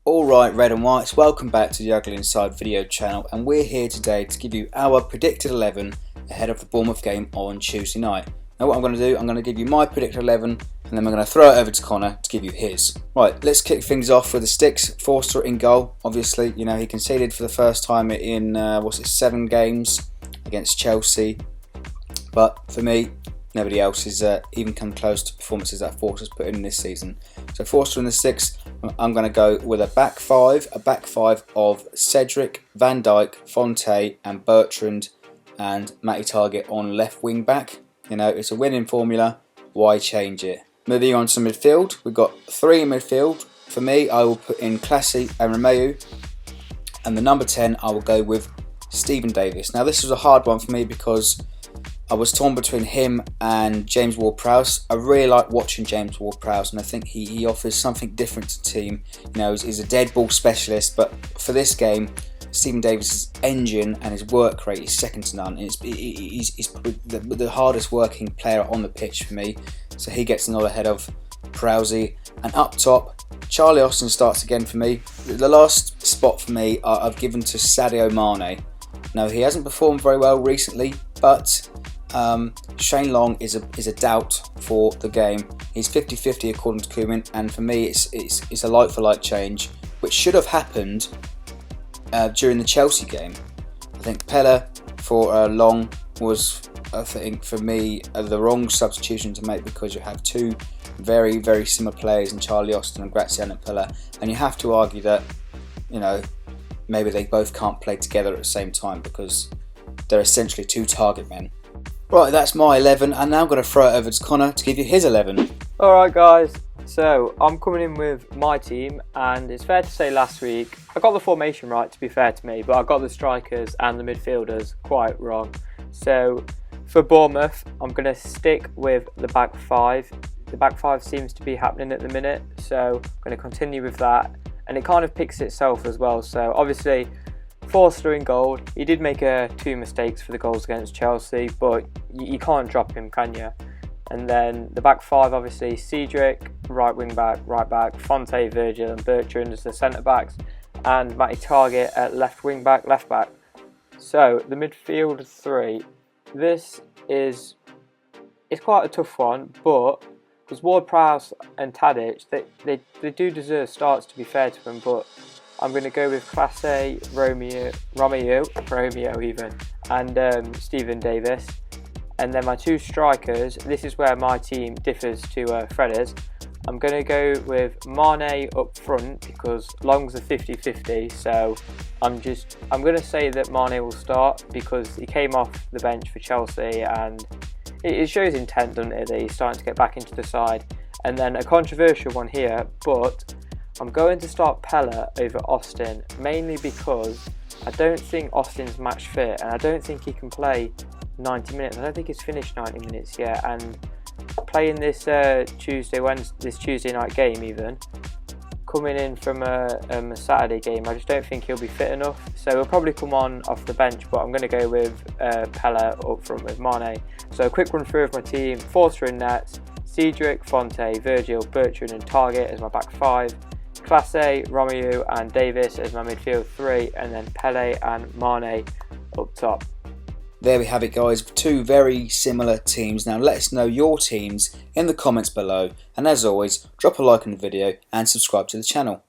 Alright red and whites, welcome back to the Ugly Inside video channel, and we're here today to give you our predicted 11 ahead of the Bournemouth game on Tuesday night. Now what I'm going to do, I'm going to give you my predicted 11 and then we're going to throw it over to Connor to give you his. Right, let's kick things off with the sticks. Forster in goal, obviously, you know, he conceded for the first time in 7 games against Chelsea, but for me, nobody else has even come close to performances that Forster's put in this season. So Forster in the sticks, I'm going to go with a back five of Cedric, Van Dijk, Fonte and Bertrand, and Matty Targett on left wing back. You know, it's a winning formula, why change it? Moving on to midfield, we've got 3 in midfield. For me, I will put in Classy and Romeu, and the number 10 I will go with Stephen Davis. Now this was a hard one for me because I was torn between him and James Ward-Prowse. I really like watching James Ward-Prowse, and I think he offers something different to the team. You know, he's a dead ball specialist, but for this game, Stephen Davis' engine and his work rate is second to none. He's the hardest working player on the pitch for me, so he gets a nod ahead of Prowse. And up top, Charlie Austin starts again for me. The last spot for me I've given to Sadio Mane. Now he hasn't performed very well recently, but Shane Long is a doubt for the game. He's 50-50 according to Koeman, and for me it's a like-for-like change, which should have happened during the Chelsea game. I think Pella for Long was, I think, for me, the wrong substitution to make, because you have 2 very, very similar players in Charlie Austin and Graziano Pella, and you have to argue that, you know, maybe they both can't play together at the same time because they're essentially 2 target men. Right, that's my 11, and now I'm going to throw it over to Connor to give you his 11. Alright guys, so I'm coming in with my team, and it's fair to say last week I got the formation right, to be fair to me, but I got the strikers and the midfielders quite wrong. So for Bournemouth, I'm going to stick with the back 5. The back 5 seems to be happening at the minute, so I'm going to continue with that, and it kind of picks itself as well. So obviously Forster in goal. He did make 2 mistakes for the goals against Chelsea, but you can't drop him, can you? And then the back 5, obviously Cedric, right wing back, right back, Fonte, Virgil and Bertrand as the centre backs, and Matty Targett at left wing back, left back. So the midfield 3, this is quite a tough one, but because Ward-Prowse and Tadic, they do deserve starts, to be fair to them, but I'm going to go with Classe, Romeo even, and Stephen Davis. And then my 2 strikers, this is where my team differs to Fred's. I'm going to go with Mane up front because Long's a 50-50, so I'm going to say that Mane will start because he came off the bench for Chelsea, and it shows intent, doesn't it, that he's starting to get back into the side. And then a controversial one here, but I'm going to start Pella over Austin, mainly because I don't think Austin's match fit, and I don't think he can play 90 minutes. I don't think he's finished 90 minutes yet, and playing this Tuesday night game, even coming in from a Saturday game, I just don't think he'll be fit enough. So he'll probably come on off the bench, but I'm going to go with Pella up front with Mane. So a quick run through of my team: Forster in net, Cedric, Fonte, Virgil, Bertrand and Targett as my back 5. Classe, Romeu and Davis as my midfield 3, and then Pele and Mane up top. There we have it guys, 2 very similar teams. Now let us know your teams in the comments below, and as always, drop a like on the video and subscribe to the channel.